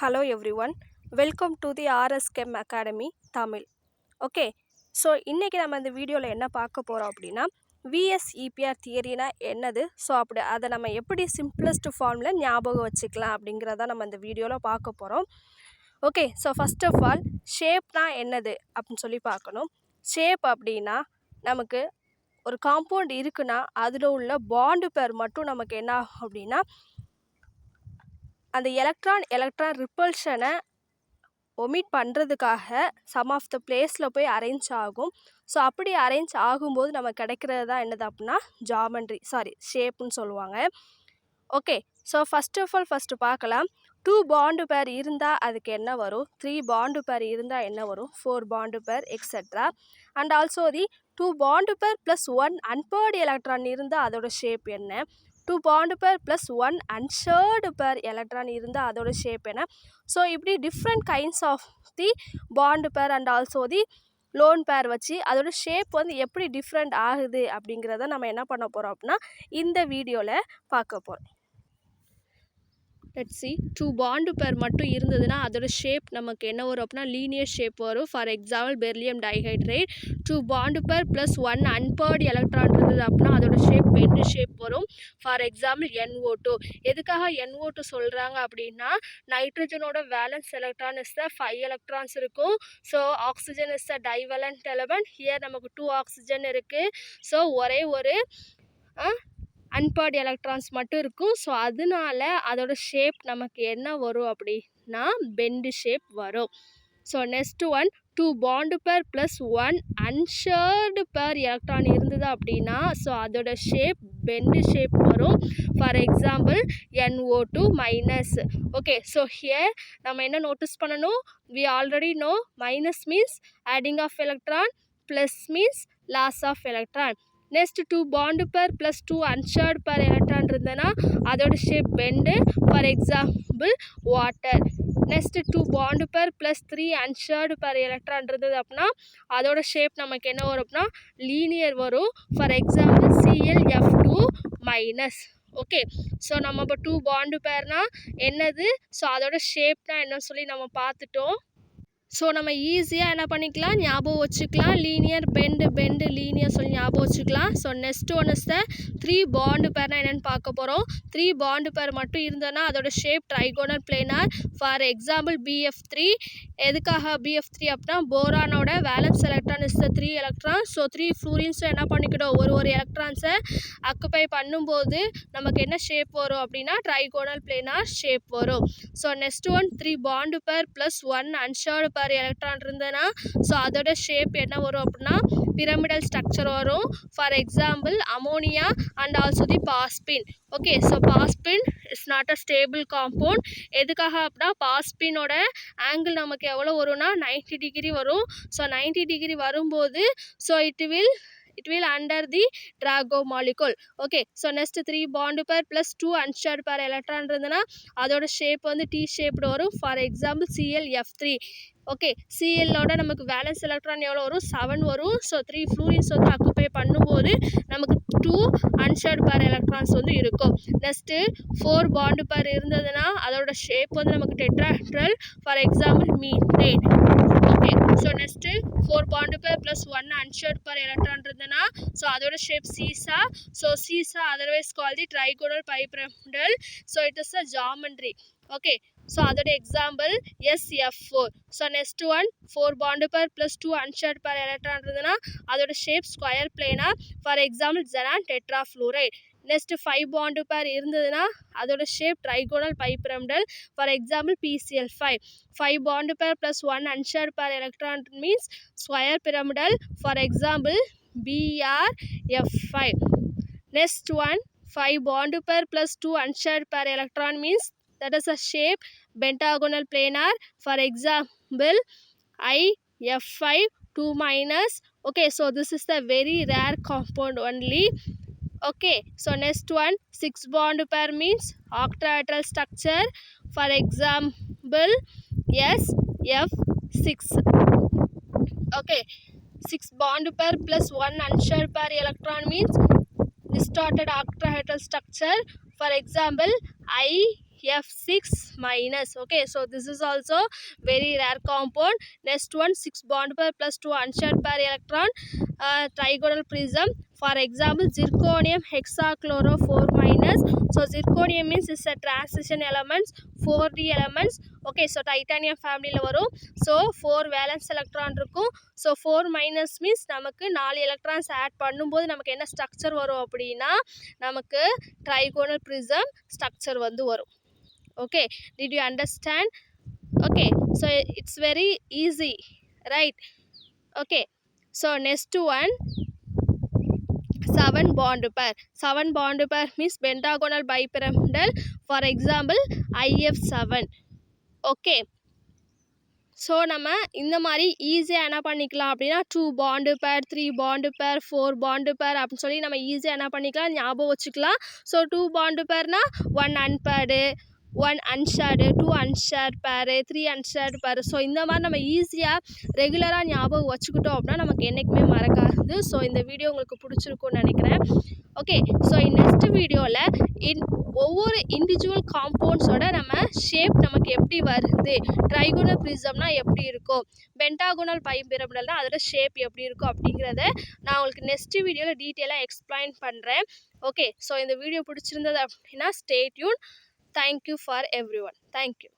Hello everyone, welcome to the RS Chem Academy Tamil. Okay, so இன்றைக்கி நம்ம இந்த வீடியோவில் என்ன பார்க்க போகிறோம் அப்படின்னா விஎஸ்இபிஆர் தியரினா என்னது, ஸோ அப்படி அதை நம்ம எப்படி சிம்பிளஸ்ட் ஃபார்மில் ஞாபகம் வச்சுக்கலாம் அப்படிங்கிறத நம்ம இந்த வீடியோவில் பார்க்க போகிறோம். Okay, so first of all ஷேப்னா என்னது அப்படின்னு சொல்லி பார்க்கணும். ஷேப் அப்படின்னா நமக்கு ஒரு காம்பவுண்ட் இருக்குன்னா அதில் உள்ள பாண்டு பேர் மட்டும் நமக்கு என்ன ஆகும் அப்படின்னா அந்த எலக்ட்ரான் ரிப்பல்ஷனை ஒமிட் பண்ணுறதுக்காக சம் ஆஃப் த பிளேஸில் போய் அரேஞ்ச் ஆகும். ஸோ அப்படி அரேஞ்ச் ஆகும்போது நமக்கு கிடைக்கிறது தான் என்னது அப்படின்னா ஷேப்புன்னு சொல்லுவாங்க. ஓகே, ஸோ ஃபஸ்ட்டு பார்க்கலாம். 2 பாண்டு பேர் இருந்தால் அதுக்கு என்ன வரும், 3 பாண்டு பேர் இருந்தால் என்ன வரும், 4 பாண்டு பேர் etcetera. And also 2 bond pair plus 1 unpaired electron இருந்தால் அதோட ஷேப் என்ன, 2 bond pair plus 1 unshared pair electron இருந்தால் அதோட ஷேப் என்ன. ஸோ இப்படி different kinds of the bond pair and also lone pair வச்சு அதோட ஷேப் எப்படி டிஃப்ரெண்ட் ஆகுது அப்படிங்கிறத நம்ம என்ன பண்ண போகிறோம் அப்படின்னா இந்த வீடியோவில் பார்க்க போகிறோம். லெட்ஸ் சி, 2 பாண்டு பேர் மட்டும் இருந்ததுன்னா அதோட ஷேப் நமக்கு என்ன வரும் அப்படின்னா லீனியர் ஷேப் வரும். For example beryllium dihydrate. 2 bond pair plus 1 unpaired electron இருந்தது அப்படின்னா அதோட ஷேப் பெண்டு ஷேப் வரும். For example NO2. எதுக்காக NO2 சொல்கிறாங்க அப்படின்னா நைட்ரஜனோட valence electron is the 5 electrons இருக்கும். So oxygen is the divalent element. Here நமக்கு 2 ஆக்சிஜன் இருக்குது. ஸோ ஒரே ஒரு அன்பேர்டு எலக்ட்ரான்ஸ் மட்டும் இருக்கும். ஸோ அதனால அதோட ஷேப் நமக்கு என்ன வரும் அப்படின்னா பெண்டு ஷேப் வரும். So next one, 2 bond pair plus 1 unshared pair electron இருந்தது அப்படின்னா ஸோ அதோட ஷேப் பெண்டு ஷேப் வரும். For example NO2 minus. Okay, so here நம்ம என்ன நோட்டீஸ் பண்ணணும், we already know minus means adding of electron, plus means loss of electron. Next 2 bond pair plus 2 unshared pair electron இருந்ததுன்னா அதோட shape bent. For example water. Next 2 bond pair plus 3 unshared pair electron இருந்தது அப்படின்னா அதோட shape நமக்கு என்ன வரும் அப்படின்னா linear வரும். For example ClF2 minus. Okay, so நம்ம இப்போ 2 பாண்டு பேர்னால் என்னது, ஸோ அதோட ஷேப்னா என்னன்னு சொல்லி நம்ம பார்த்துட்டோம். ஸோ நம்ம ஈஸியாக என்ன பண்ணிக்கலாம், ஞாபகம் வச்சுக்கலாம். லீனியர் பெண்டு லீனியர் சொல்லி ஞாபகம் வச்சுக்கலாம். So next one is the 3 bond பேர்னால் என்னென்னு பார்க்க போகிறோம். 3 பாண்டு பேர் மட்டும் இருந்ததுன்னா அதோட shape trigonal planar. For example BF3. எதுக்காக BF3 அப்படின்னா போரானோட valence electron is the 3 electron. So 3 ஃப்ளூரின்ஸும் என்ன பண்ணிக்கிட்டோம், ஒரு எலக்ட்ரான்ஸை அக்குப்பை பண்ணும்போது நமக்கு என்ன ஷேப் வரும் அப்படின்னா ட்ரைகோனல் பிளேனார் ஷேப் வரும். So next one, 3 bond pair plus 1 unshared electron இருந்ததுன்னா ஸோ அதோட ஷேப் என்ன வரும் அப்படின்னா பிரமிடல் ஸ்ட்ரக்சர் வரும். For example ammonia and also phosphine. Okay, so phosphine is not a stable compound. எதுக்காக அப்படின்னா பாஸ்பினோட ஆங்கிள் நமக்கு எவ்வளோ வரும்னா 90 டிகிரி வரும். ஸோ 90 டிகிரி வரும்போது so it will under the Drago molecule. Okay, so next 3 bond pair plus 2 unshared pair electron இருந்ததுன்னா அதோட shape T shaped வரும். For example ClF3. ஓகே, சிஎல்லோட நமக்கு வேலன்ஸ் எலக்ட்ரான் எவ்வளோ வரும், 7 வரும். ஸோ 3 ஃப்ளூரின்ஸ் அக்குப்பை பண்ணும்போது நமக்கு 2 அன்ஷேர்டு பேர் எலக்ட்ரான்ஸ் இருக்கும். நெக்ஸ்ட்டு 4 பாண்டு பேர் இருந்ததுன்னா அதோட ஷேப் நமக்கு tetrahedral. For example methane. Okay, so next 4 bond pair plus 1 unshared pair electron இருந்ததுன்னா ஸோ அதோட shape seesaw. So seesaw otherwise call the trigonal bipyramidal. So it is a geometry. Okay, so அதோட example SF4. So next one, 4 bond pair plus 2 unshared pair electron இருந்ததுன்னா அதோட shape square planar. For example xenon tetrafluoride. Next 5 bond pair இருந்ததுன்னா அதோட shape trigonal bipyramidal. For example PCl5. 5 bond pair plus 1 unshared pair electron means square pyramidal. For example BrF5. Next one, 5 bond pair plus 2 unshared pair electron means that is a shape pentagonal planar. For example IF5 2 minus. Okay, so this is the very rare compound only. Okay, so next one, 6 bond pair means octahedral structure. For example SF6. Okay, 6 bond pair plus 1 unshared pair electron means distorted octahedral structure. For example F6 minus. Okay, so this is also very rare compound. Next one, 6 bond pair plus 2 unshared pair electron, trigonal prism. For example, zirconium hexachloro 4 minus. So zirconium means it's a transition elements, 4D elements. Okay, so titanium family la varum. So 4 valence electron irukum. So 4 minus means நமக்கு 4 electrons add பண்ணும்போது நமக்கு என்ன structure வரும் அப்படின்னா நமக்கு trigonal prism structure வந்து வரும். Okay, did you understand? Okay, so it's very easy, right? Okay, so next one, 7 bond pair. 7 bond pair means pentagonal bipyramidal. For example, IF7. Okay, so நம்ம இந்த மாதிரி ஈஸியாக என்ன பண்ணிக்கலாம் அப்படின்னா 2 பாண்டு பேர், 3 பாண்டு பேர், 4 பாண்டு பேர் அப்படின்னு சொல்லி நம்ம ஈஸியாக என்ன பண்ணிக்கலாம், ஞாபகம் வச்சுக்கலாம். ஸோ 2 பாண்டு பேர்னா 1 அன்பேர்டு, 1 அன்ஷேர்டு, 2 அன்ஷேர்ட் பேரு, 3 அன்ஷேர்டு பேரு. ஸோ இந்த மாதிரி நம்ம ஈஸியாக ரெகுலராக ஞாபகம் வச்சுக்கிட்டோம் அப்படின்னா நமக்கு என்றைக்குமே மறக்காது. ஸோ இந்த வீடியோ உங்களுக்கு பிடிச்சிருக்கும்னு நினைக்கிறேன். ஓகே, ஸோ நெக்ஸ்ட் வீடியோவில் ஒவ்வொரு இண்டிவிஜுவல் காம்பவுண்ட்ஸோட நம்ம ஷேப் நமக்கு எப்படி வருது, ட்ரைகோனல் ப்ரிசம்னா எப்படி இருக்கும், பென்டாகோனல் பைபிரமிடல்னா அதோட ஷேப் எப்படி இருக்கும் அப்படிங்கிறத நான் உங்களுக்கு நெக்ஸ்ட் வீடியோவில் டீட்டெயிலாக எக்ஸ்பிளைன் பண்ணுறேன். ஓகே, ஸோ இந்த வீடியோ பிடிச்சிருந்தது அப்படின்னா stay tune. Thank you for every one. Thank you.